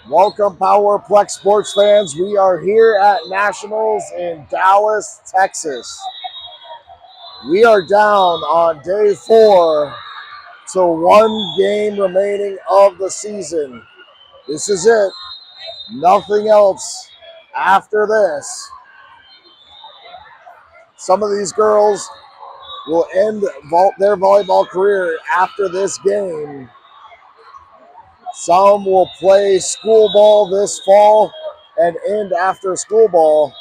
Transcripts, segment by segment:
Welcome, Powerplex sports fans. We are here at Nationals in Dallas, Texas. We are down on day 4 to one game remaining of the season. This is it. Nothing else after this. Some of these girls will end their volleyball career after this game. Some will play school ball this fall and end after school ball.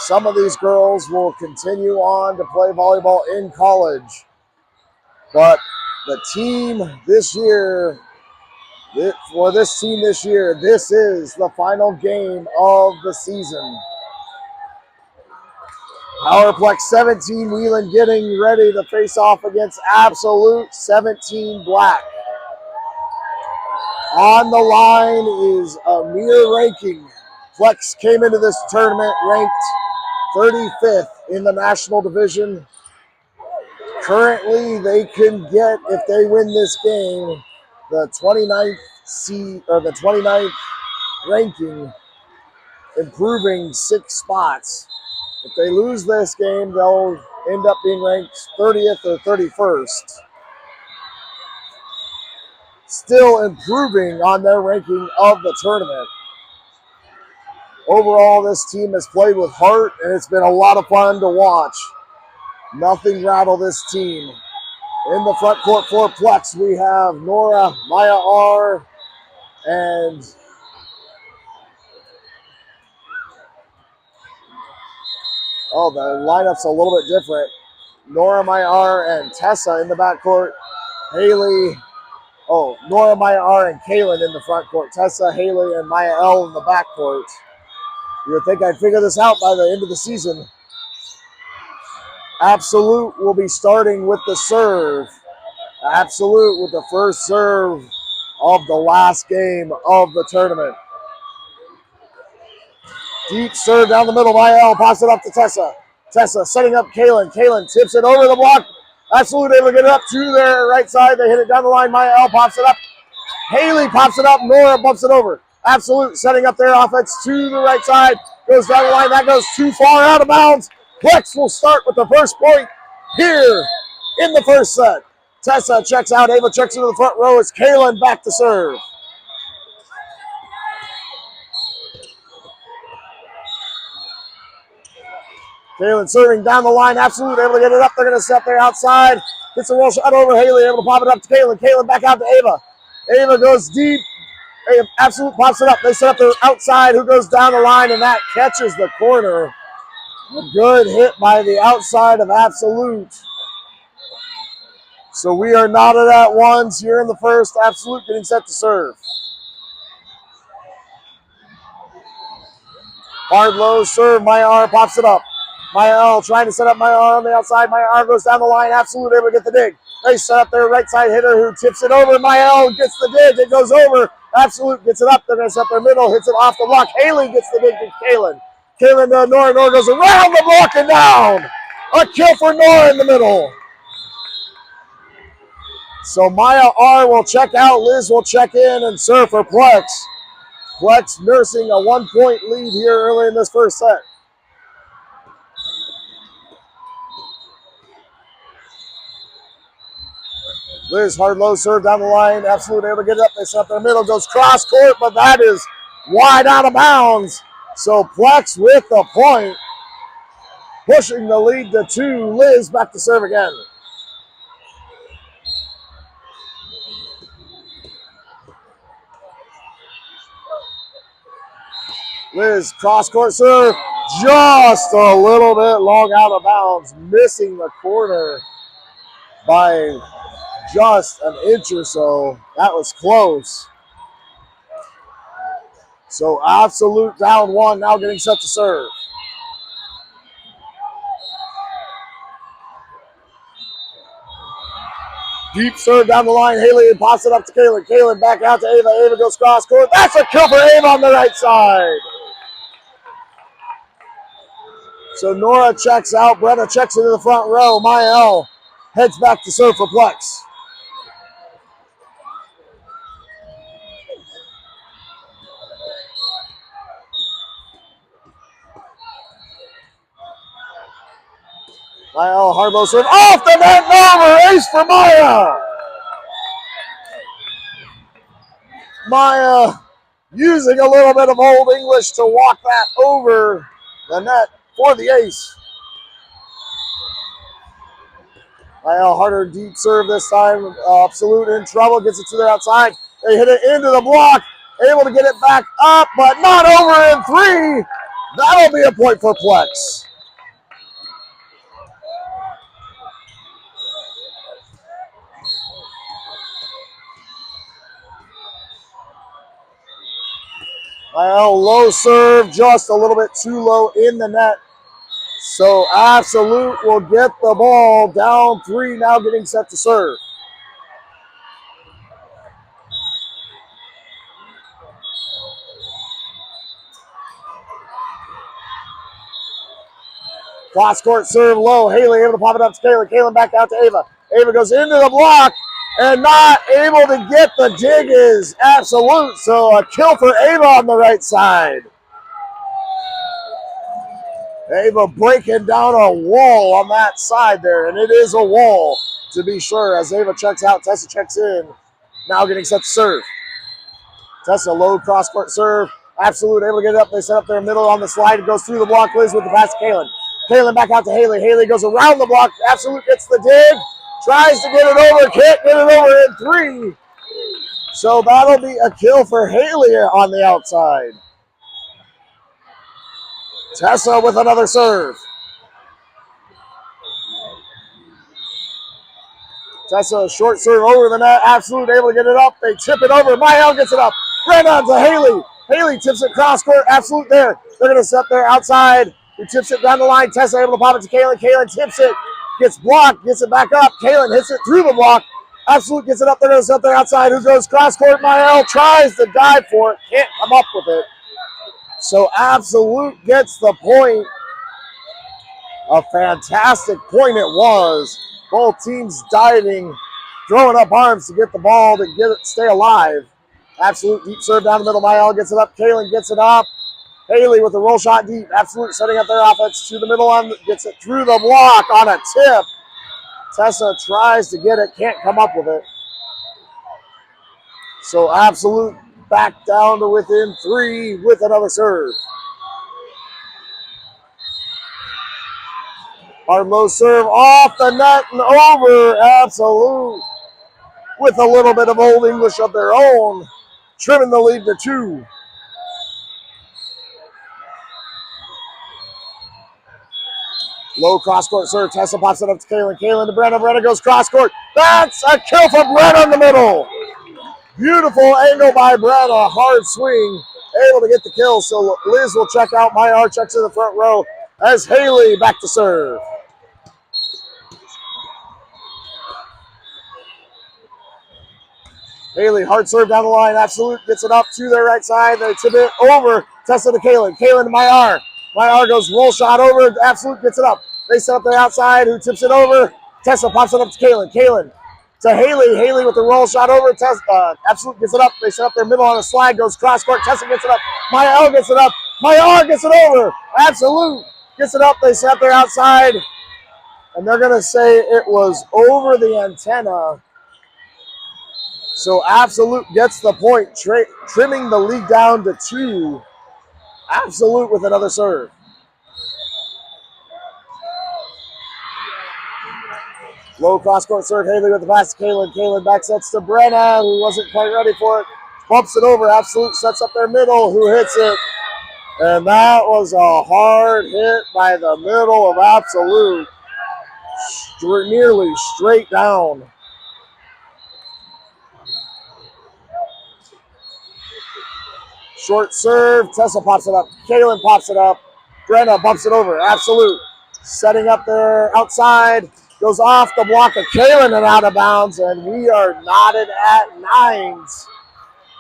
Some of these girls will continue on to play volleyball in college. But the team this year, for this team this year, this is the final game of the season. Powerplex 17 Wheeling getting ready to face off against Absolute 17 Black. On the line is a mere ranking. Flex came into this tournament ranked 35th in the national division. Currently, they can get, if they win this game, the 29th seed or the 29th ranking, improving 6 spots. If they lose this game, they'll end up being ranked 30th or 31st. Still improving on their ranking of the tournament. Overall, this team has played with heart, and it's been a lot of fun to watch. Nothing rattle this team. In the front court for Plex, we have Nora, Maya R, and the lineup's a little bit different. Nora, Maya R, and Tessa in the backcourt. Haley, Nora, Maya R, and Kaylin in the front court. Tessa, Haley, and Maya L in the backcourt. You would think I'd figure this out by the end of the season. Absolute will be starting with the serve. Absolute with the first serve of the last game of the tournament. Deep serve down the middle. Maya L pops it up to Tessa. Tessa setting up Kaylin. Kaylin tips it over the block. Absolute able to get it up to their right side. They hit it down the line. Maya L pops it up. Haley pops it up. Nora bumps it over. Absolute setting up their offense to the right side. Goes down the line. That goes too far out of bounds. Plex will start with the first point here in the first set. Tessa checks out. Ava checks into the front row. It's Kaylin back to serve. Kaylin serving down the line. Absolute able to get it up. They're going to set there outside. Gets a roll shot over Haley. Able to pop it up to Kaylin. Kaylin back out to Ava. Ava goes deep. Absolute pops it up. They set up their outside, who goes down the line, and that catches the corner. A good hit by the outside of Absolute. So we are knotted at ones here in the first. Absolute getting set to serve. Hard low serve. Maya R pops it up. Maya L trying to set up Maya R on the outside. Maya R goes down the line. Absolute able to get the dig. They set up their right side hitter who tips it over. Maya L gets the dig. It goes over. Absolute gets it up. They're going to set their middle. Hits it off the block. Haley gets the dig to Kaylin. Kaylin to Nora. Nora goes around the block and down. A kill for Nora in the middle. So Maya R will check out. Liz will check in and serve for Plex. Plex nursing a 1-point lead here early in this first set. Liz, hard low serve down the line. Absolute able to get it up. They set up their middle. Goes cross court, but that is wide out of bounds. So Plex with the point. Pushing the lead to 2. Liz back to serve again. Liz, cross-court serve, just a little bit long out of bounds, missing the corner by just an inch or so. That was close. So Absolute down 1, now getting set to serve. Deep serve down the line. Haley pops it up to Kaylin. Kaylin back out to Ava. Ava goes cross-court. That's a kill for Ava on the right side. So Nora checks out. Brenna checks into the front row. Maya L heads back to serve for Plex. Maya L. hard low serve off the net and over. Ace for Maya. Maya using a little bit of Old English to walk that over the net for the ace. Maya harder deep serve this time. Absolute in trouble. Gets it to the outside. They hit it into the block. Able to get it back up, but not over in three. That'll be a point for Plex. Well, low serve, just a little bit too low in the net. So Absolute will get the ball down three, now getting set to serve. Cross court serve low. Haley able to pop it up to Kaylin. Kaylin back out to Ava. Ava goes into the block and not able to get the dig is Absolute. So a kill for Ava on the right side. Ava breaking down a wall on that side there, and it is a wall to be sure. As Ava checks out, Tessa checks in. Now getting set to serve. Tessa low cross court serve. Absolute able to get it up. They set up their middle on the slide. It goes through the block. Liz with the pass to Kaylin. Kaylin back out to Haley. Haley goes around the block. Absolute gets the dig. Tries to get it over. Can't get it over in three. So that'll be a kill for Haley on the outside. Tessa with another serve. Tessa short serve over the net. Absolute able to get it up. They tip it over. Mael gets it up. Right on to Haley. Haley tips it cross court. Absolute there. They're going to set there outside. Who tips it down the line. Tessa able to pop it to Kaylin. Kaylin tips it. Gets blocked. Gets it back up. Kaylin hits it through the block. Absolute gets it up. They're going to set there outside. Who goes cross court? Mael tries to dive for it. Can't come up with it. So Absolute gets the point. A fantastic point it was. Both teams diving, throwing up arms to get the ball to get it, stay alive. Absolute deep serve down the middle. Mael gets it up. Kaylin gets it up. Haley with the roll shot deep. Absolute setting up their offense to the middle on, gets it through the block on a tip. Tessa tries to get it, can't come up with it. So Absolute back down to within three with another serve. Hard low serve off the net and over. Absolute with a little bit of Old English of their own, trimming the lead to two. Low cross court serve. Tessa pops it up to Kaylin. Kaylin to Brenna. Brenna goes cross court. That's a kill for Brenna in the middle. Beautiful angle by Brenna. Hard swing. Able to get the kill. So Liz will check out. Myar checks in the front row as Haley back to serve. Haley, hard serve down the line. Absolute gets it up to their right side. They tip it over. Tessa to Kaylin. Kaylin to Myar. Myar goes roll shot over. Absolute gets it up. They set up their outside. Who tips it over? Tessa pops it up to Kaylin. Kaylin to Haley. Haley with the roll shot over. Absolute gets it up. They set up their middle on a slide. Goes cross court. Tessa gets it up. Myar gets it up. Myar gets it over. Absolute gets it up. They set up their outside. And they're going to say it was over the antenna. So Absolute gets the point, trimming the lead down to two. Absolute with another serve. Low cross court serve. Haley with the pass to Kaylin. Kaylin back sets to Brenna, who wasn't quite ready for it. Bumps it over. Absolute sets up their middle. Who hits it? And that was a hard hit by the middle of Absolute. Nearly straight down. Short serve. Tessa pops it up. Kaylin pops it up. Brenna bumps it over. Absolute. Setting up there outside. Goes off the block of Kaylin and out of bounds. And we are knotted at nines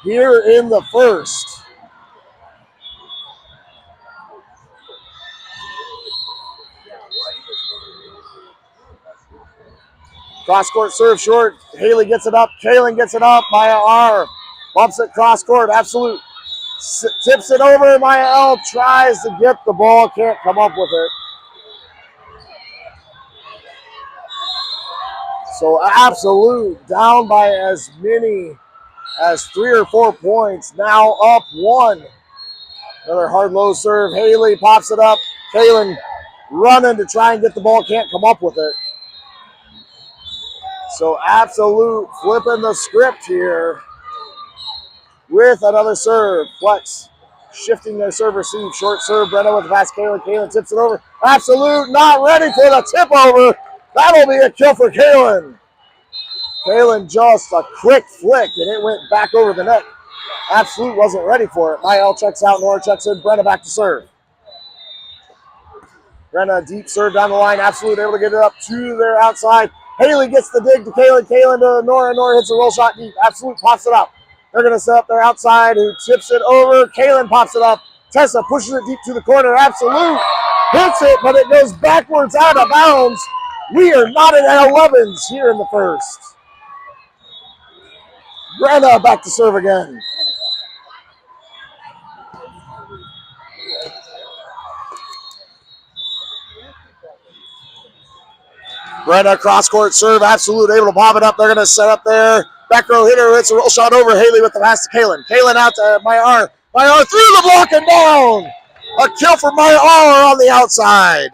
here in the first. Cross court serve short. Haley gets it up. Kaylin gets it up. Maya R. Bumps it cross court. Absolute. Tips it over. Maya L tries to get the ball. Can't come up with it. So Absolute down by as many as 3 or 4 points. Now up 1. Another hard low serve. Haley pops it up. Kaylin running to try and get the ball. Can't come up with it. So Absolute flipping the script here with another serve. Flex shifting their serve receive. Short serve. Brenna with the pass. Kaylin. Kaylin tips it over. Absolute not ready for the tip over. That'll be a kill for Kaylin. Kaylin just a quick flick and it went back over the net. Absolute wasn't ready for it. Mael checks out. Nora checks in. Brenna back to serve. Brenna deep serve down the line. Absolute able to get it up to their outside. Haley gets the dig to Kaylin. Kaylin to Nora. Nora hits a roll shot deep. Absolute pops it up. They're going to set up their outside who tips it over. Kaylin pops it up. Tessa pushes it deep to the corner. Absolute hits it, but it goes backwards out of bounds. We are not at 11s here in the first. Brenna back to serve again. Brenna cross-court serve. Absolute able to pop it up. They're going to set up there. Back row hitter hits a roll shot over. Haley with the pass to Kaylin. Kaylin out to Mayar. Mayar through the block and down. A kill for Mayar on the outside.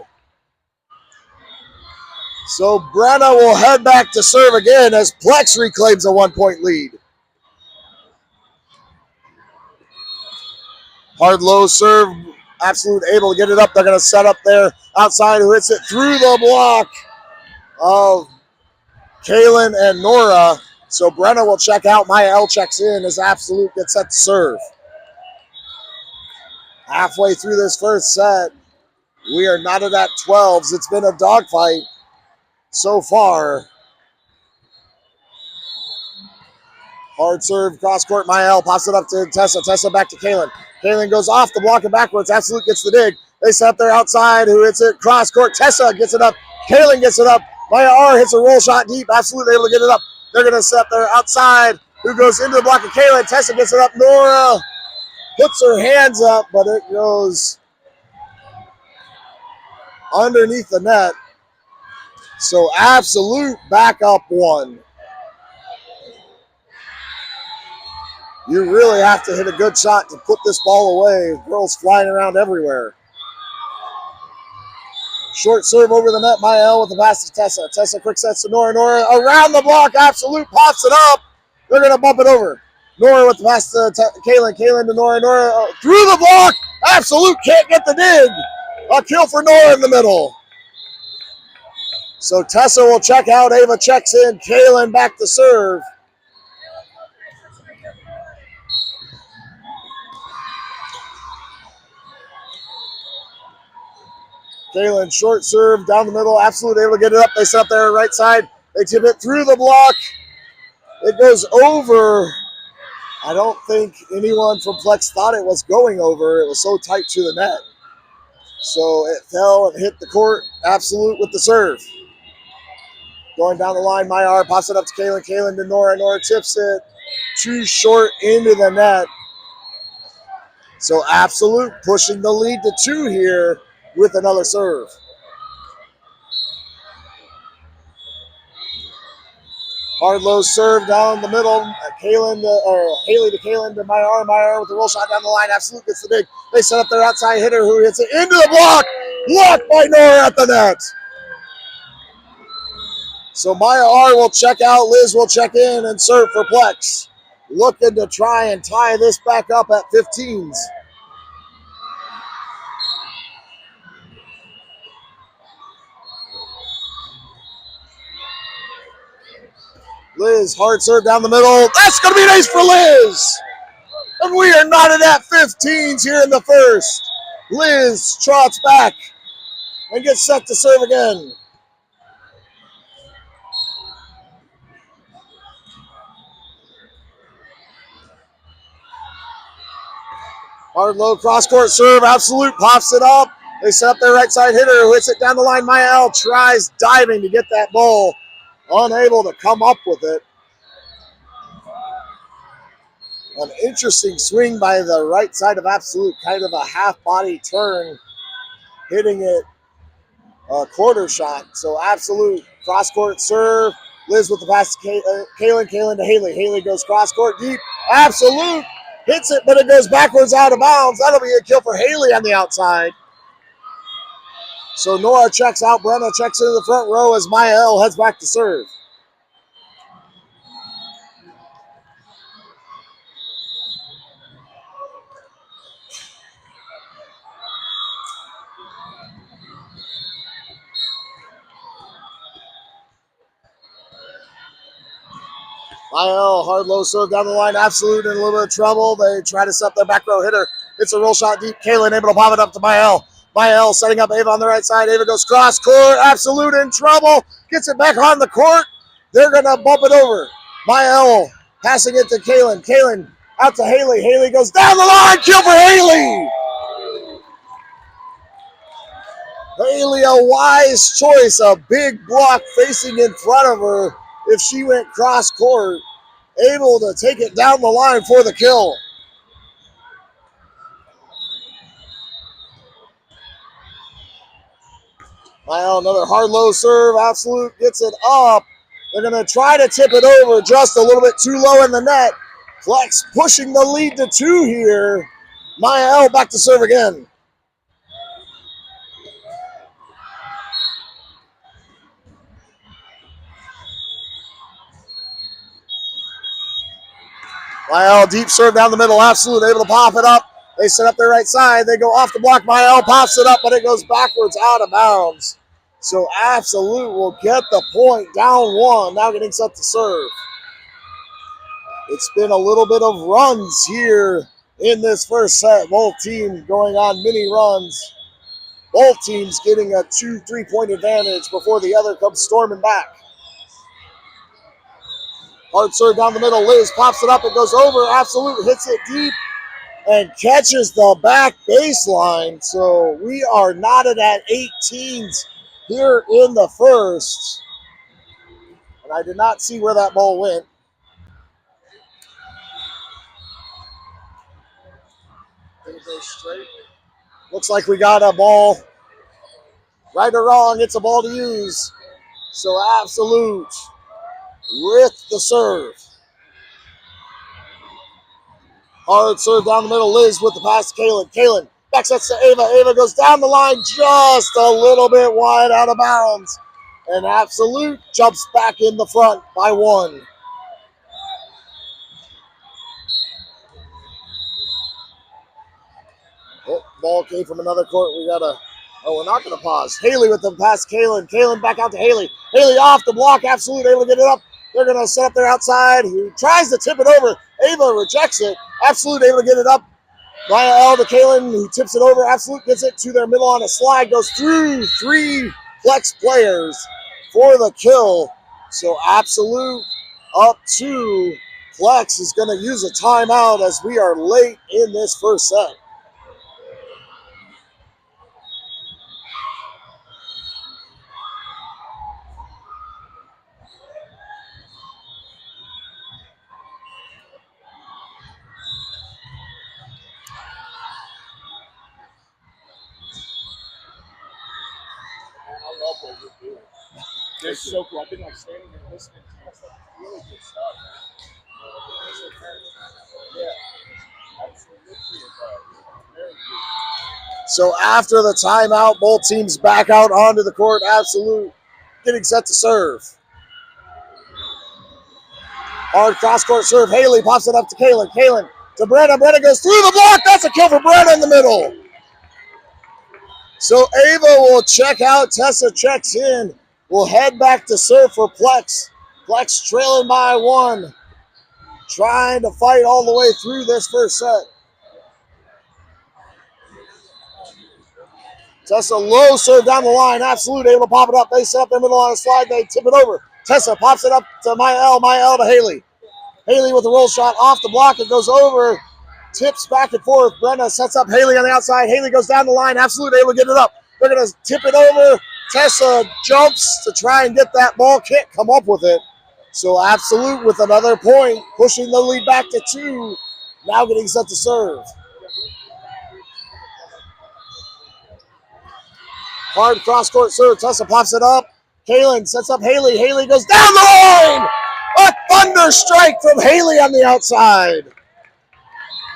So Brenna will head back to serve again as Plex reclaims a 1-point lead. Hard low serve. Absolute able to get it up. They're going to set up there outside who hits it through the block of Kaylin and Nora. So Brenna will check out. Mael checks in as Absolute gets set to serve. Halfway through this first set, we are not at 12s. It's been a dogfight so far. Hard serve, cross court. Mael pops it up to Tessa. Tessa back to Kaylin. Kaylin goes off the block and backwards. Absolute gets the dig. They set up there outside. Who hits it? Cross court. Tessa gets it up. Kaylin gets it up. Mayar hits a roll shot deep. Absolute able to get it up. They're going to set up there outside. Who goes into the block of Kaylin? Tessa gets it up. Nora puts her hands up, but it goes underneath the net. So Absolute back up 1. You really have to hit a good shot to put this ball away. Girls flying around everywhere. Short serve over the net. Mael with the pass to Tessa. Tessa quick sets to Nora. Nora around the block. Absolute pops it up. They're going to bump it over. Nora with the pass to Kaylin. Kaylin to Nora. Nora through the block. Absolute can't get the dig. A kill for Nora in the middle. So Tessa will check out. Ava checks in. Kaylin back to serve. Kaylin short serve down the middle. Absolute able to get it up. They set up there right side. They tip it through the block. It goes over. I don't think anyone from Plex thought it was going over. It was so tight to the net. So it fell and hit the court. Absolute with the serve. Going down the line, Mayar pops it up to Kaylin. Kaylin to Nora. Nora tips it too short into the net. So Absolute pushing the lead to 2 here with another serve. Hard low serve down the middle. Haley to Kaylin to Mayar. Mayar with the roll shot down the line. Absolute gets the dig. They set up their outside hitter who hits it into the block. Blocked by Nora at the net. So Mayar will check out. Liz will check in and serve for Plex. Looking to try and tie this back up at 15s. Liz, hard serve down the middle. That's going to be an ace for Liz. And we are not at 15s here in the first. Liz trots back and gets set to serve again. Hard low cross-court serve. Absolute pops it up. They set up their right side hitter who hits it down the line. Mael tries diving to get that ball. Unable to come up with it. An interesting swing by the right side of Absolute. Kind of a half-body turn. Hitting it a quarter shot. So Absolute cross-court serve. Liz with the pass to Kaylin. Kaylin to Haley. Haley goes cross court deep. Absolute. Hits it, but it goes backwards out of bounds. That'll be a kill for Haley on the outside. So Nora checks out. Brenna checks into the front row as Maya L heads back to serve. Maya hard low serve down the line. Absolute in a little bit of trouble. They try to set their back row hitter. It's a roll shot deep. Kaylin able to pop it up to Maya. Maya setting up Ava on the right side. Ava goes cross court. Absolute in trouble. Gets it back on the court. They're going to bump it over. Maya passing it to Kaylin. Kaylin out to Haley. Haley goes down the line. Kill for Haley. Haley, a wise choice. A big block facing in front of her. If she went cross court, able to take it down the line for the kill. Well, another hard low serve. Absolute gets it up. They're going to try to tip it over just a little bit too low in the net. Flex pushing the lead to 2 here. Maya L back to serve again. Maya deep serve down the middle. Absolute able to pop it up. They set up their right side. They go off the block. Maya pops it up, but it goes backwards out of bounds. So Absolute will get the point, down 1. Now getting set to serve. It's been a little bit of runs here in this first set. Both teams going on mini runs. Both teams getting a 2 3-point advantage before the other comes storming back. Hard serve down the middle. Liz pops it up. It goes over. Absolute hits it deep and catches the back baseline. So we are knotted at 18s here in the first. And I did not see where that ball went. Did it go straight? Looks like we got a ball. Right or wrong, it's a ball to use. So Absolute with the serve. Hard serve down the middle. Liz with the pass to Kaylin. Kaylin back sets to Ava. Ava goes down the line just a little bit wide out of bounds. And Absolute jumps back in the front by 1. Oh, ball came from another court. We're not going to pause. Haley with the pass to Kaylin. Kaylin back out to Haley. Haley off the block. Absolute able to get it up. They're going to set up their outside. He tries to tip it over. Ava rejects it. Absolute able to get it up. Maya L to Kaylin, who tips it over. Absolute gets it to their middle on a slide. Goes through 3 Flex players for the kill. So Absolute up 2. Flex is going to use a timeout as we are late in this first set. It's so cool. I've been like standing there listening to you. It's like really good stuff. Yeah, absolutely. Very good. So after the timeout, both teams back out onto the court. Absolute getting set to serve. Hard cross-court serve. Haley pops it up to Kaylin. Kaylin to Brenna. Brenna goes through the block. That's a kill for Brenna in the middle. So Ava will check out. Tessa checks in. We'll head back to serve for Plex. Plex trailing by 1. Trying to fight all the way through this first set. Tessa low serve down the line. Absolute able to pop it up. They set up their middle on a slide. They tip it over. Tessa pops it up to Maya L. Maya L to Haley. Haley with a roll shot off the block. It goes over. Tips back and forth. Brenna sets up Haley on the outside. Haley goes down the line. Absolute able to get it up. They're going to tip it over. Tessa jumps to try and get that ball. Can't come up with it. So Absolute with another point, pushing the lead back to 2. Now getting set to serve. Hard cross-court serve. Tessa pops it up. Kaylin sets up Haley. Haley goes down the line. A thunder strike from Haley on the outside.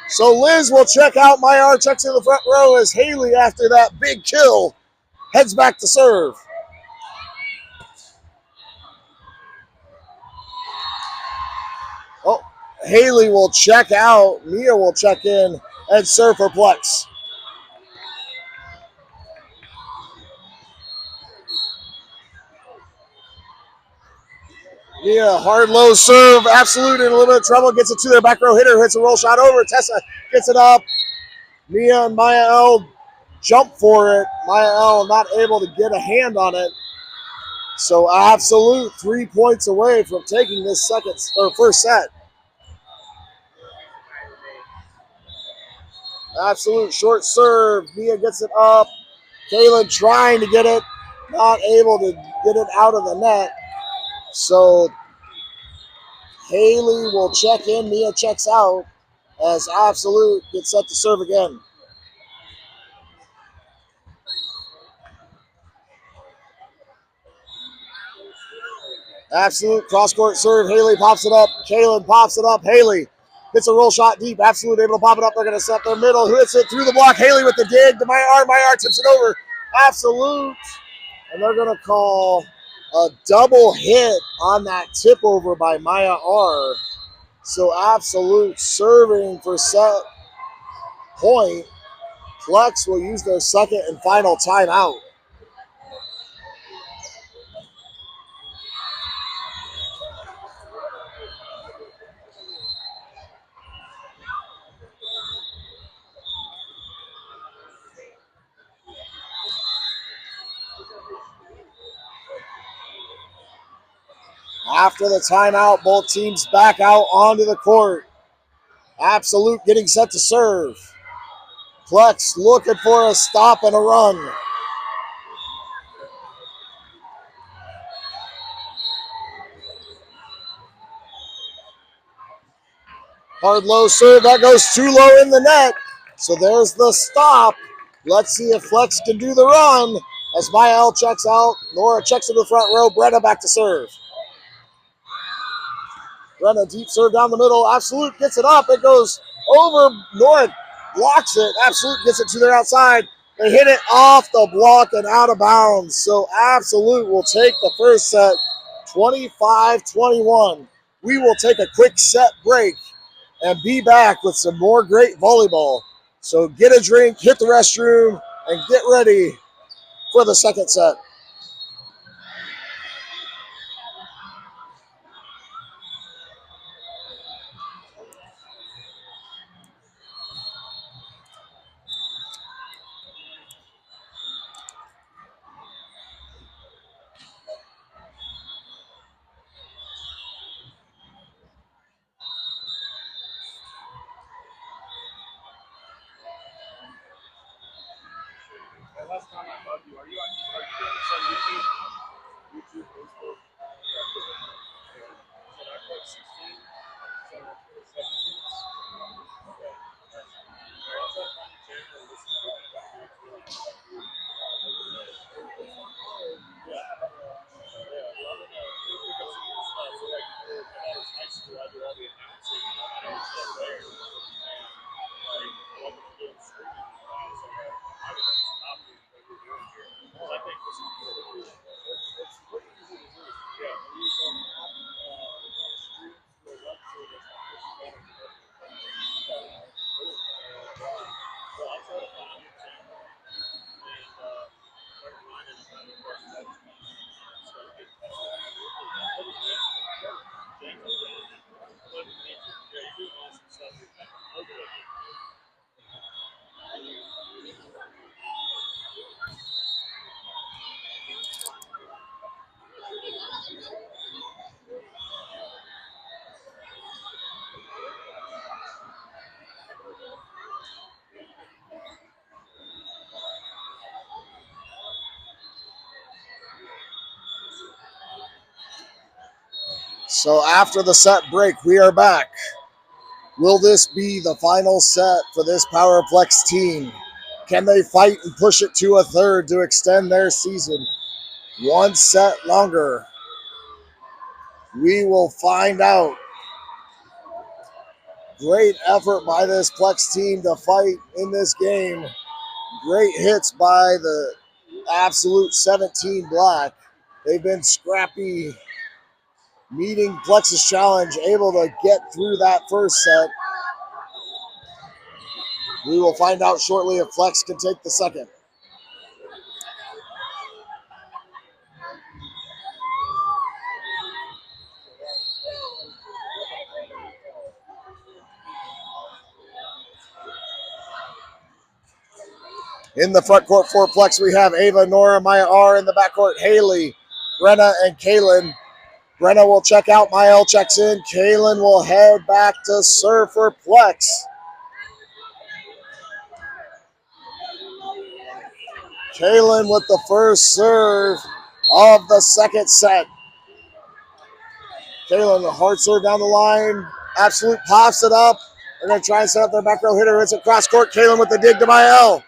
So Liz will check out. Myar checks in the front row as Haley, after that big kill, heads back to serve. Oh, Haley will check out. Mia will check in and serve for Plex. Mia, hard low serve. Absolute in a little bit of trouble. Gets it to their back row hitter. Hits a roll shot over. Tessa gets it up. Mia and Maya L jump for it. Maya L not able to get a hand on it. So Absolute 3 points away from taking this first set. Absolute short serve. Mia gets it up. Kaylin trying to get it. Not able to get it out of the net. So Haley will check in. Mia checks out as Absolute gets set to serve again. Absolute cross-court serve. Haley pops it up. Kaylin pops it up. Haley hits a roll shot deep. Absolute able to pop it up. They're going to set their middle. Who hits it through the block? Haley with the dig to Myar. Myar tips it over. Absolute. And they're going to call a double hit on that tip over by Maya R. So Absolute serving for set point. Plex will use their second and final timeout. After the timeout, both teams back out onto the court. Absolute getting set to serve. Plex looking for a stop and a run. Hard low serve, that goes too low in the net. So there's the stop. Let's see if Plex can do the run. As Mael checks out, Nora checks into the front row, Brenna back to serve. Brenna deep serve down the middle. Absolute gets it up. It goes over. Nora blocks it. Absolute gets it to their outside. They hit it off the block and out of bounds. So Absolute will take the first set 25-21. We will take a quick set break and be back with some more great volleyball. So get a drink, hit the restroom, and get ready for the second set. Last time I bugged you, are you doing this on YouTube? YouTube, Facebook? Should I put 16? Should I put 17? Okay. I'll check on your channel and listen to it. Yeah. Let me know. Pick up some good stuff. So like when I was in high school, I do all the announcing. I know it's still there. And like, what we're doing streaming class, so I would have to stop it. I think this is really cool. It's pretty easy to do. Yeah, we use some streams to the website. So I'll try to find your channel and start reminding us how to press that. So get you're doing awesome stuff. Okay. So after the set break, we are back. Will this be the final set for this Powerplex team? Can they fight and push it to a third to extend their season? 1 set longer. We will find out. Great effort by this Plex team to fight in this game. Great hits by the absolute 17 Black. They've been scrappy, meeting Plex's challenge, able to get through that first set. We will find out shortly if Plex can take the second. In the front court for Plex, we have Ava, Nora, Maya R. In the backcourt, Haley, Brenna, and Kaylin. Brenna will check out. Mael checks in. Kaylin will head back to serve for Plex. Kaylin with the first serve of the second set. Kaylin, the hard serve down the line. Absolute pops it up. They're going to try and set up their back row hitter. It's a cross court. Kaylin with the dig to Mael.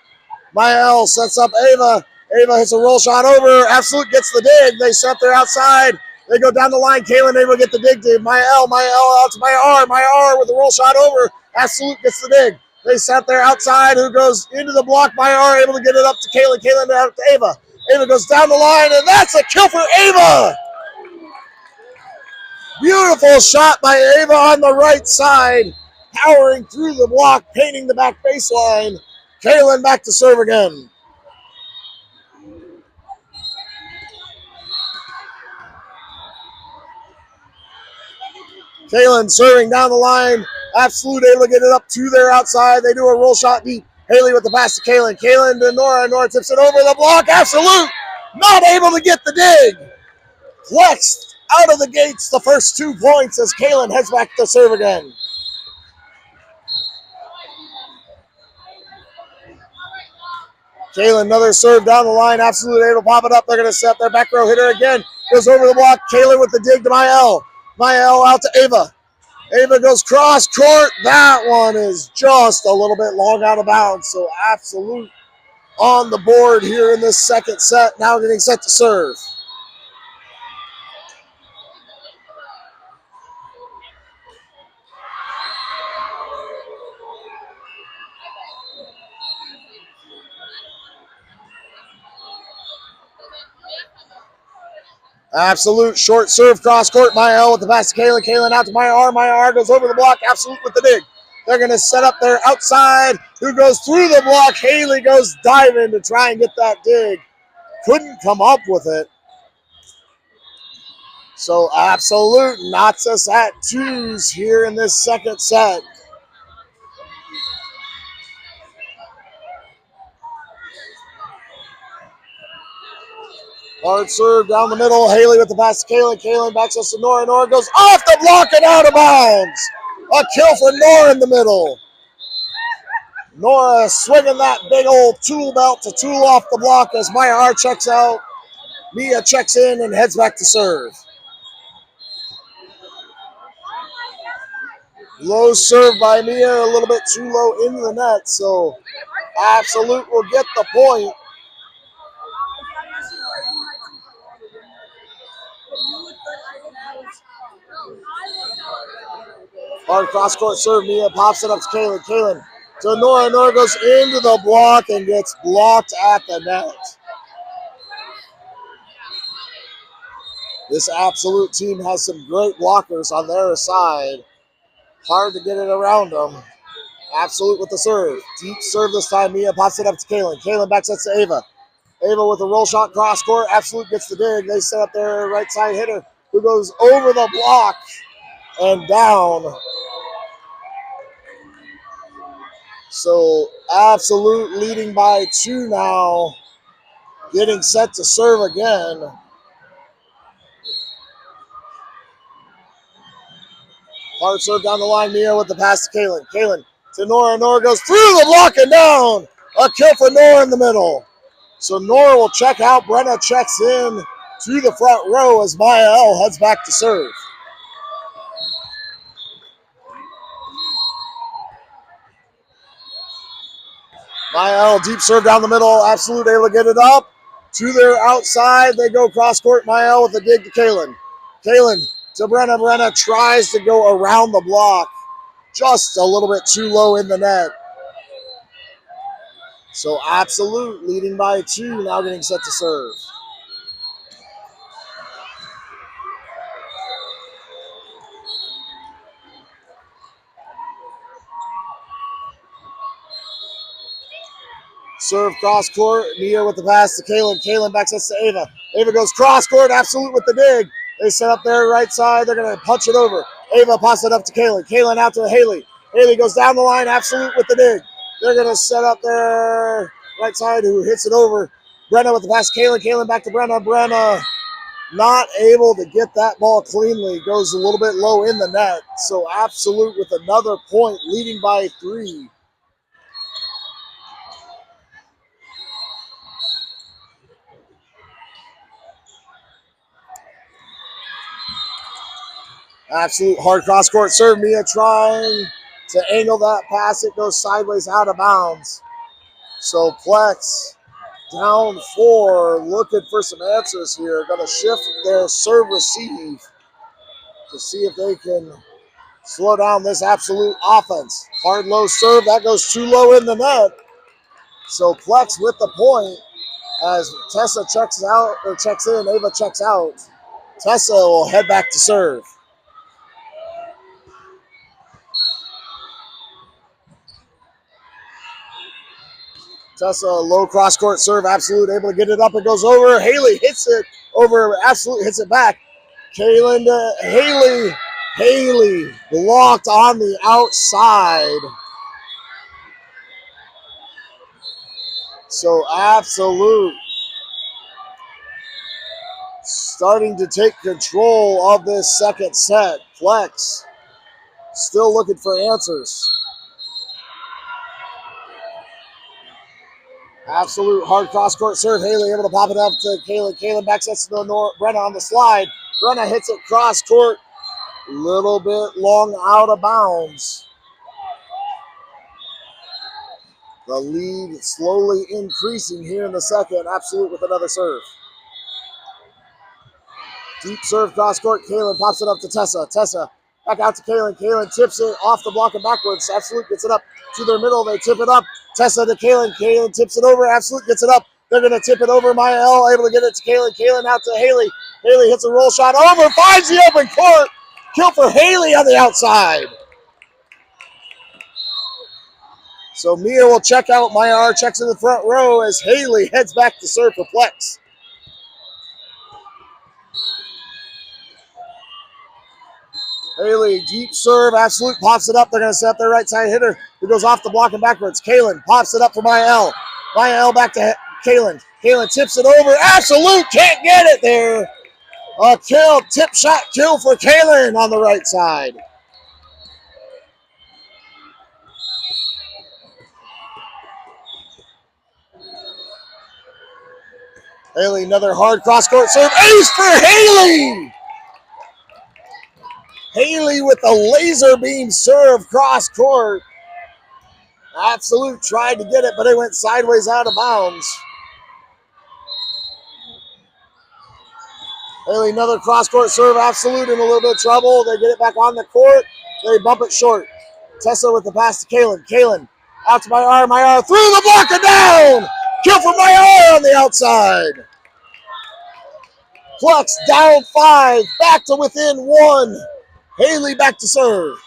Mael sets up Ava. Ava hits a roll shot over. Absolute gets the dig. They set up their outside. They go down the line. Kaylin able to get the dig to Mael. Mael out to Maya R with a roll shot over. Absolute gets the dig. They set their outside. Who goes into the block? Maya R able to get it up to Kaylin. Kaylin out to Ava. Ava goes down the line, and that's a kill for Ava. Beautiful shot by Ava on the right side. Powering through the block, painting the back baseline. Kaylin back to serve again. Kaylin serving down the line. Absolute able to get it up to their outside. They do a roll shot deep. Haley with the pass to Kaylin. Kaylin to Nora. Nora tips it over the block. Absolute not able to get the dig. Flexed out of the gates the first 2 points as Kaylin heads back to serve again. Kaylin, another serve down the line. Absolute able to pop it up. They're going to set their back row hitter again. Goes over the block. Kaylin with the dig to Mael. Mael out to Ava. Ava goes cross court. That one is just a little bit long out of bounds. So Absolute on the board here in this second set. Now getting set to serve. Absolute short serve cross court. Mael with the pass to Kaylin. Kaylin out to Maya R. Maya R goes over the block. Absolute with the dig. They're going to set up their outside. Who goes through the block? Haley goes diving to try and get that dig. Couldn't come up with it. So Absolute knocks us at 2s here in this second set. Hard serve down the middle. Haley with the pass to Kaylin. Kaylin backs us to Nora. Nora goes off the block and out of bounds. A kill for Nora in the middle. Nora swinging that big old tool belt to tool off the block as Maya R checks out. Mia checks in and heads back to serve. Low serve by Mia, a little bit too low into the net, so Absolute will get the point. Hard cross-court serve. Mia pops it up to Kaylin. Kaylin to Nora. Nora goes into the block and gets blocked at the net. This Absolute team has some great blockers on their side. Hard to get it around them. Absolute with the serve. Deep serve this time. Mia pops it up to Kaylin. Kaylin backs it to Ava. Ava with a roll shot cross-court. Absolute gets the dig. They set up their right side hitter who goes over the block and down. So Absolute leading by 2 now. Getting set to serve again. Hard serve down the line. Mia with the pass to Kaylin. Kaylin to Nora. Nora goes through the block and down. A kill for Nora in the middle. So Nora will check out. Brenna checks in to the front row as Maya L heads back to serve. Maya L deep serve down the middle. Absolute able to get it up. To their outside, they go cross court. Mael with a dig to Kalen. Kalen to Brenna. Brenna tries to go around the block. Just a little bit too low in the net. So Absolute leading by 2, now getting set to serve. Serve cross court. Mia with the pass to Kalen. Kalen backs us to Ava. Ava goes cross court. Absolute with the dig. They set up their right side. They're going to punch it over. Ava passes it up to Kalen. Kalen out to Haley. Haley goes down the line. Absolute with the dig. They're going to set up their right side, who hits it over. Brenna with the pass. Kalen. Kalen back to Brenna. Brenna not able to get that ball cleanly. Goes a little bit low in the net. So Absolute with another point, leading by 3. Absolute hard cross court serve. Mia trying to angle that pass. It goes sideways out of bounds. So Plex down 4, looking for some answers here. Going to shift their serve receive to see if they can slow down this Absolute offense. Hard low serve. That goes too low in the net. So Plex with the point as Tessa checks out or checks in. Ava checks out. Tessa will head back to serve. Tessa, low cross court serve. Absolute able to get it up. It goes over. Haley hits it over. Absolute hits it back. Kaylin to Haley. Haley blocked on the outside. So Absolute starting to take control of this second set. Plex still looking for answers. Absolute hard cross court serve. Haley able to pop it up to Kaylin. Kaylin backs us to Brenna on the slide. Brenna hits it cross court. Little bit long out of bounds. The lead slowly increasing here in the second. Absolute with another serve. Deep serve cross court. Kaylin pops it up to Tessa. Tessa back out to Kaylin. Kaylin tips it off the block and backwards. Absolute gets it up to their middle. They tip it up. Tessa to Kaylin. Kaylin tips it over. Absolute gets it up. They're going to tip it over. Maya L able to get it to Kaylin. Kaylin out to Haley. Haley hits a roll shot over. Finds the open court. Kill for Haley on the outside. So Mia will check out. Maya R checks in the front row as Haley heads back to serve for Plex. Haley, deep serve. Absolute pops it up. They're going to set up their right side hitter who goes off the block and backwards. Kaylin pops it up for Maya L. Maya L back to Kaylin. Kaylin tips it over. Absolute can't get it there. A kill, tip shot kill for Kaylin on the right side. Haley, another hard cross-court serve. Ace for Haley! Haley with a laser beam serve cross-court. Absolute tried to get it, but it went sideways out of bounds. Haley, another cross-court serve. Absolute in a little bit of trouble. They get it back on the court. They bump it short. Tessa with the pass to Kaylin. Kaylin out to Mayar. Mayar through the block and down. Kill for Mayar on the outside. Plex down 5. Back to within 1. Haley back to serve.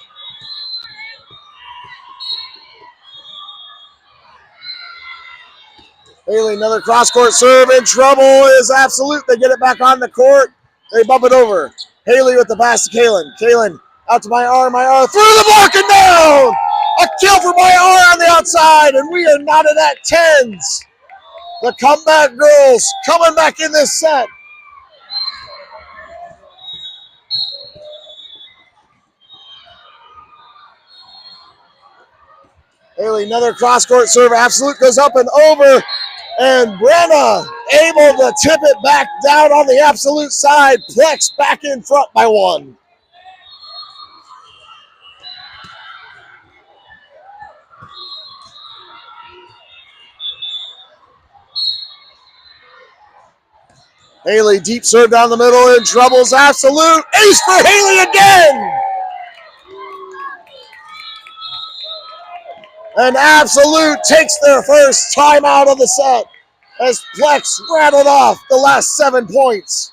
Haley, another cross-court serve. In trouble is Absolute. They get it back on the court. They bump it over. Haley with the pass to Kaylin. Kaylin out to Mayar. Mayar through the block and down. A kill for Mayar on the outside, and we are knotted at 10s. The comeback girls coming back in this set. Haley, another cross-court serve. Absolute goes up and over. And Brenna able to tip it back down on the Absolute side. Plex back in front by 1. Haley, deep serve down the middle, in troubles Absolute. Ace for Haley again! And Absolute takes their first timeout of the set as Plex rattled off the last 7 points.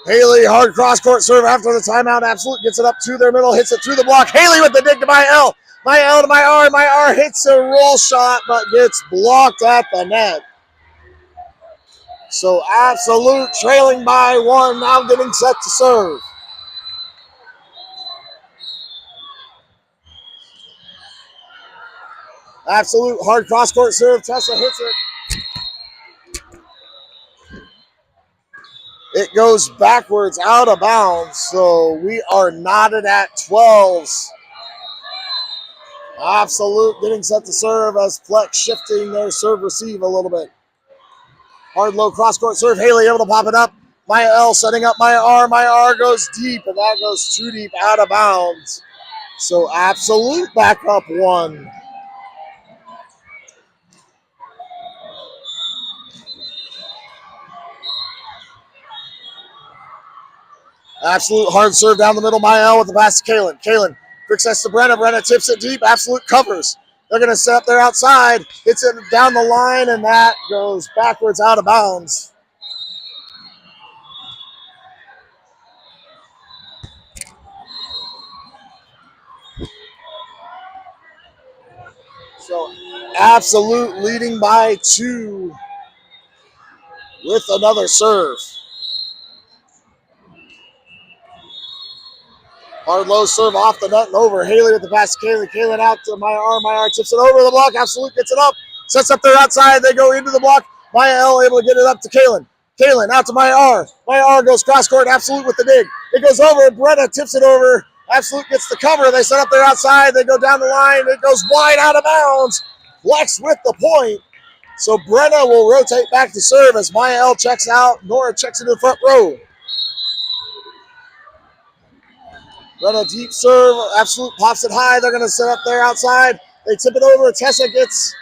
Haley, hard cross-court serve after the timeout. Absolute gets it up to their middle, hits it through the block. Haley with the dig to my L. My L to my R. My R hits a roll shot, but gets blocked at the net. So Absolute trailing by 1, now getting set to serve. Absolute hard cross-court serve. Tessa hits it. It goes backwards out of bounds, so we are knotted at 12s. Absolute getting set to serve as Plex shifting their serve receive a little bit. Hard low cross-court serve. Haley able to pop it up. My L setting up my R. My R goes deep, and that goes too deep out of bounds. So Absolute back up 1. Absolute hard serve down the middle. My L with the pass to Kaylin. Kaylin quick sets to Brenna. Brenna tips it deep. Absolute covers. They're going to set up there outside. Hits it down the line, and that goes backwards out of bounds. So Absolute leading by 2 with another serve. Hard low serve off the net and over. Haley with the pass to Kaylin. Kaylin out to my R. My R tips it over the block. Absolute gets it up. Sets up there outside. They go into the block. Maya L able to get it up to Kaylin. Kaylin out to my R. My R goes cross court. Absolute with the dig. It goes over. Brenna tips it over. Absolute gets the cover. They set up there outside. They go down the line. It goes wide out of bounds. Flex with the point. So Brenna will rotate back to serve as Maya L checks out. Nora checks into the front row. Brenna deep serve. Absolute pops it high. They're going to set up there outside. They tip it over. Tessa gets,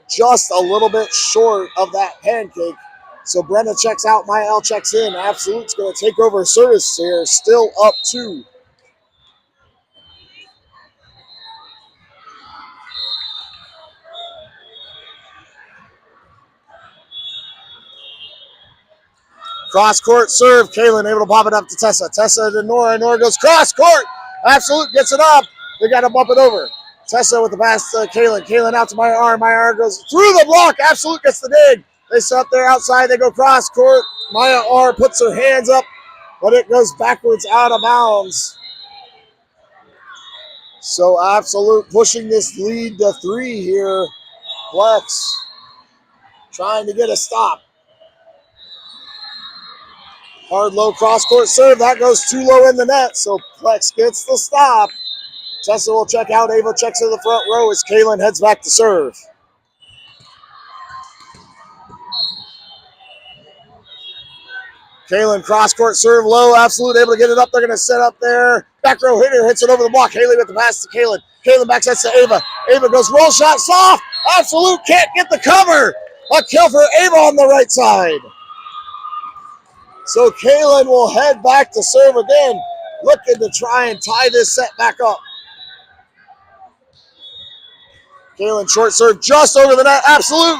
just a little bit short of that pancake. So Brenna checks out. My L checks in. Absolute's going to take over service here. Still up 2. Cross court serve. Kaylin able to pop it up to Tessa. Tessa to Nora. Nora goes cross court. Absolute gets it up. They got to bump it over. Tessa with the pass to Kaylin. Kaylin out to my R. My R goes through the block. Absolute gets the dig. They set up there outside. They go cross court. Maya R puts her hands up, but it goes backwards out of bounds. So Absolute pushing this lead to 3 here. Plex trying to get a stop. Hard low cross court serve. That goes too low in the net, so Plex gets the stop. Tessa will check out. Ava checks in the front row as Kaylin heads back to serve. Kaylin cross-court serve low. Absolute able to get it up. They're going to set up there. Back row hitter hits it over the block. Haley with the pass to Kaylin. Kaylin back sets to Ava. Ava goes roll shot soft. Absolute can't get the cover. A kill for Ava on the right side. So Kaylin will head back to serve again, looking to try and tie this set back up. Kaylin short serve just over the net. Absolute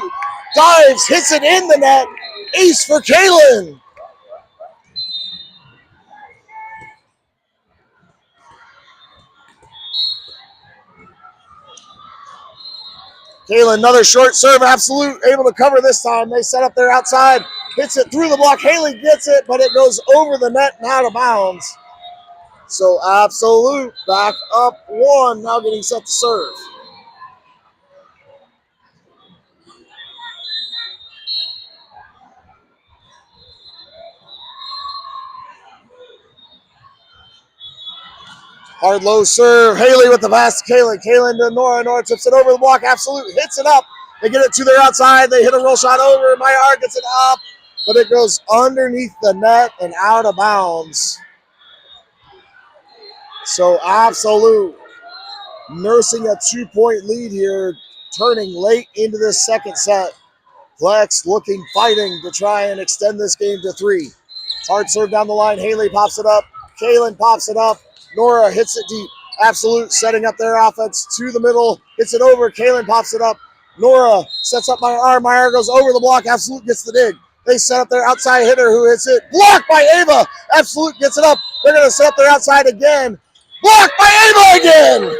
dives, hits it in the net. Ace for Kaylin. Kaylin, another short serve. Absolute able to cover this time. They set up there outside. Hits it through the block. Haley gets it, but it goes over the net and out of bounds. So Absolute back up 1, now getting set to serve. Hard low serve. Haley with the pass to Kaylin. Kaylin to Nora. Nora tips it over the block. Absolute hits it up. They get it to their outside. They hit a roll shot over. Meyer gets it up, but it goes underneath the net and out of bounds. So Absolute nursing a 2-point lead here, turning late into this second set. Flex looking, fighting to try and extend this game to 3. Hard serve down the line. Haley pops it up. Kaylin pops it up. Nora hits it deep. Absolute setting up their offense to the middle. Hits it over. Kaylin pops it up. Nora sets up Meyer. Meyer goes over the block. Absolute gets the dig. They set up their outside hitter who hits it. Blocked by Ava. Absolute gets it up. They're going to set up their outside again. Blocked by Ava again.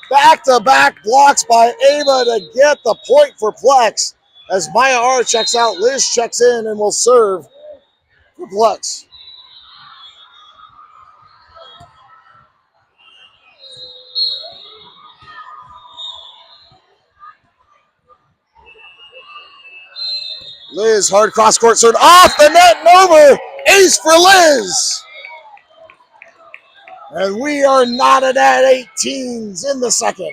Back-to-back blocks by Ava to get the point for Plex. As Maya R checks out, Liz checks in and will serve for Plex. Liz, hard cross-court serve off the net and over. Ace for Liz. And we are knotted at 18s in the second.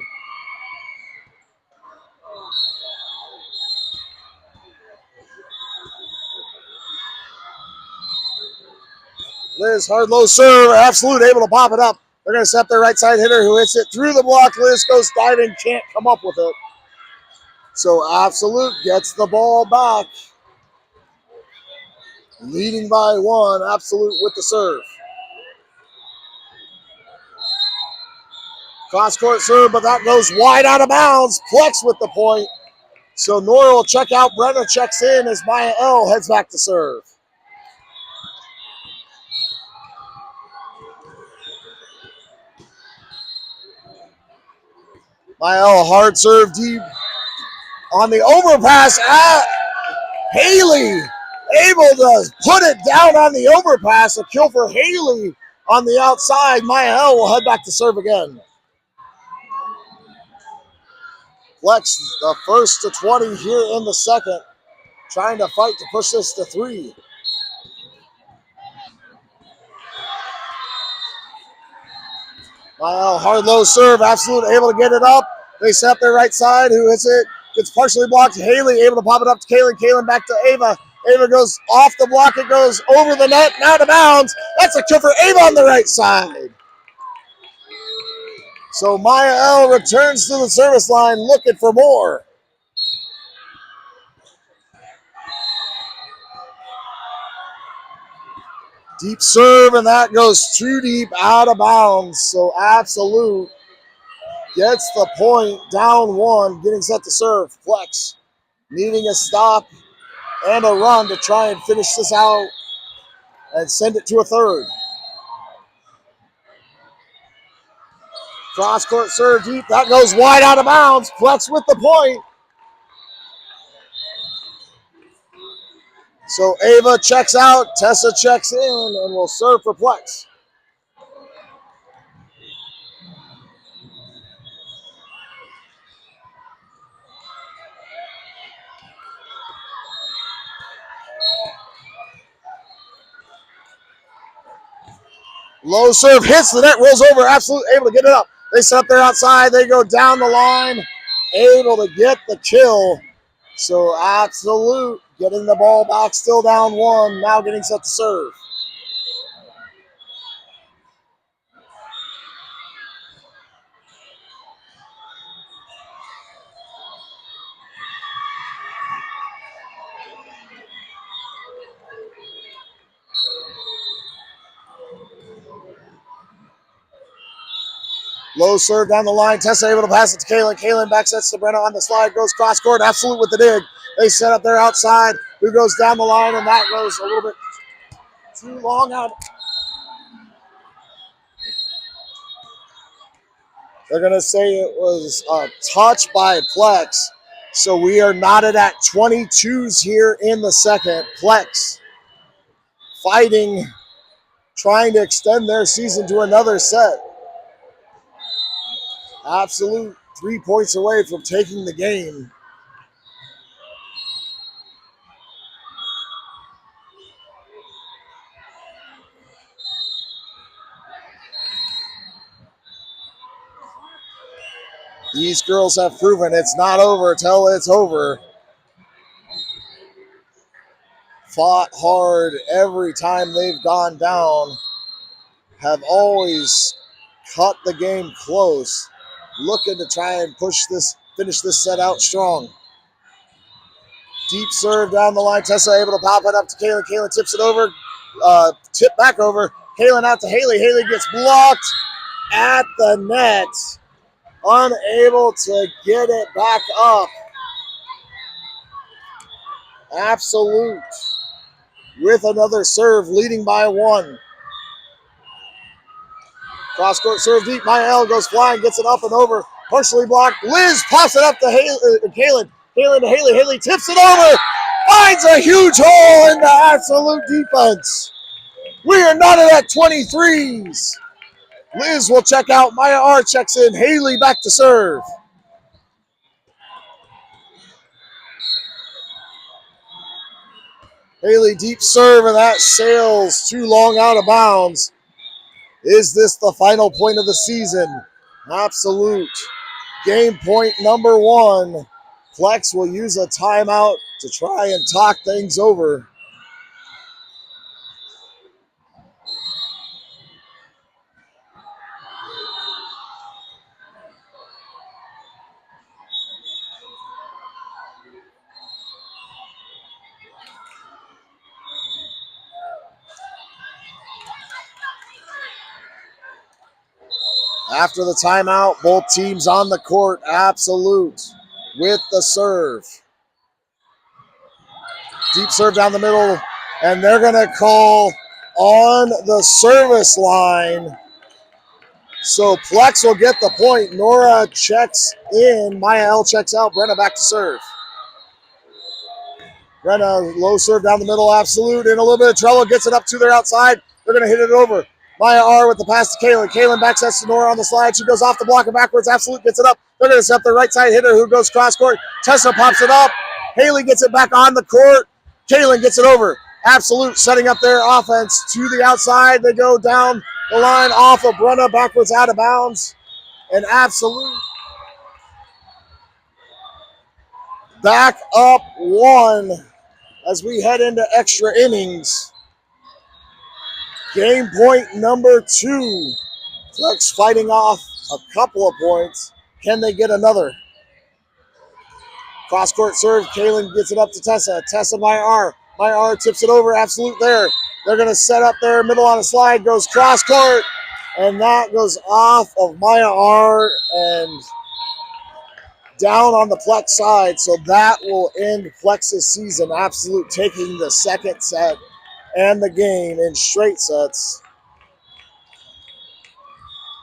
Liz, hard low serve. Absolute able to pop it up. They're going to set up their right side hitter who hits it through the block. Liz goes diving, can't come up with it. So Absolute gets the ball back. Leading by 1, Absolute with the serve. Cross-court serve, but that goes wide out of bounds. Plex with the point. So Nora will check out. Brenna checks in as Maya L heads back to serve. Maya L, hard serve deep on the overpass at Haley. Able to put it down on the overpass. A kill for Haley on the outside. Maya L will head back to serve again. Flex, the first to 20 here in the second. Trying to fight to push this to 3. Maya L, hard low serve. Absolute able to get it up. They set up their right side. Who hits it? Gets partially blocked. Haley able to pop it up to Kaylin. Kaylin back to Ava. Ava goes off the block. It goes over the net and out of bounds. That's a kill for Ava on the right side. So Maya L returns to the service line looking for more. Deep serve, and that goes too deep out of bounds. So Absolute gets the point, down 1, getting set to serve. Flex needing a stop and a run to try and finish this out and send it to a third. Cross-court serve deep. That goes wide out of bounds. Flex with the point. So Ava checks out. Tessa checks in and will serve for Plex. Low serve hits the net, rolls over. Absolute able to get it up. They set up there outside. They go down the line. Able to get the kill. So Absolute getting the ball back, still down 1. Now getting set to serve. Low serve down the line. Tessa able to pass it to Kaylin. Kaylin back sets to Brenna on the slide. Goes cross court. Absolute with the dig. They set up there outside. Who goes down the line, and that goes a little bit too long out. They're going to say it was a touch by Plex. So we are knotted at 22s here in the second. Plex fighting trying to extend their season to another set. Absolute 3 points away from taking the game. These girls have proven it's not over till it's over. Fought hard every time they've gone down. Have always cut the game close. Looking to try and finish this set out strong. Deep serve down the line. Tessa able to pop it up to Kaylin. Kaylin tips it over. Tip back over. Kaylin out to Haley. Haley gets blocked at the net. Unable to get it back up. Absolute with another serve, leading by 1. Cross court serve deep. Mayael goes flying, gets it up and over. Partially blocked. Liz pops it up to Kaylin. Kaylin to Haley. Haley tips it over. Finds a huge hole in the absolute defense. We are not at 23s. Liz will check out. Maya R checks in. Haley back to serve. Haley deep serve, and that sails too long out of bounds. Is this the final point of the season? Absolute. Game point number 1. Flex will use a timeout to try and talk things over. After the timeout, both teams on the court. Absolute with the serve. Deep serve down the middle, and they're going to call on the service line. So Plex will get the point. Nora checks in. Maya L checks out. Brenna back to serve. Brenna, low serve down the middle. Absolute in a little bit of trouble. Gets it up to their outside. They're going to hit it over. Maya R with the pass to Kaylin. Kaylin backs to Nora on the slide. She goes off the block and backwards. Absolute gets it up. They're going to set the right side hitter who goes cross court. Tessa pops it up. Haley gets it back on the court. Kaylin gets it over. Absolute setting up their offense to the outside. They go down the line off of Brenna, backwards out of bounds. And Absolute back up 1 as we head into extra innings. Game point number 2. Flex fighting off a couple of points. Can they get another? Cross court serve. Kaylin gets it up to Tessa. Tessa, Maya R. Maya R tips it over. Absolute there. They're going to set up there. Middle on a slide. Goes cross court. And that goes off of Maya R and down on the Plex side. So that will end Plex's season. Absolute taking the second set and the game in straight sets.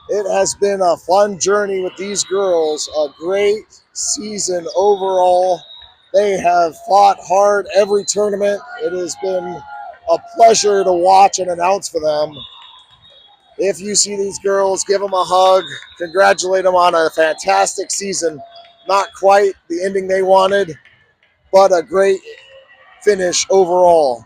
It has been a fun journey with these girls. A great season overall. They have fought hard every tournament. It has been a pleasure to watch and announce for them. If you see these girls, give them a hug. Congratulate them on a fantastic season. Not quite the ending they wanted, but a great finish overall.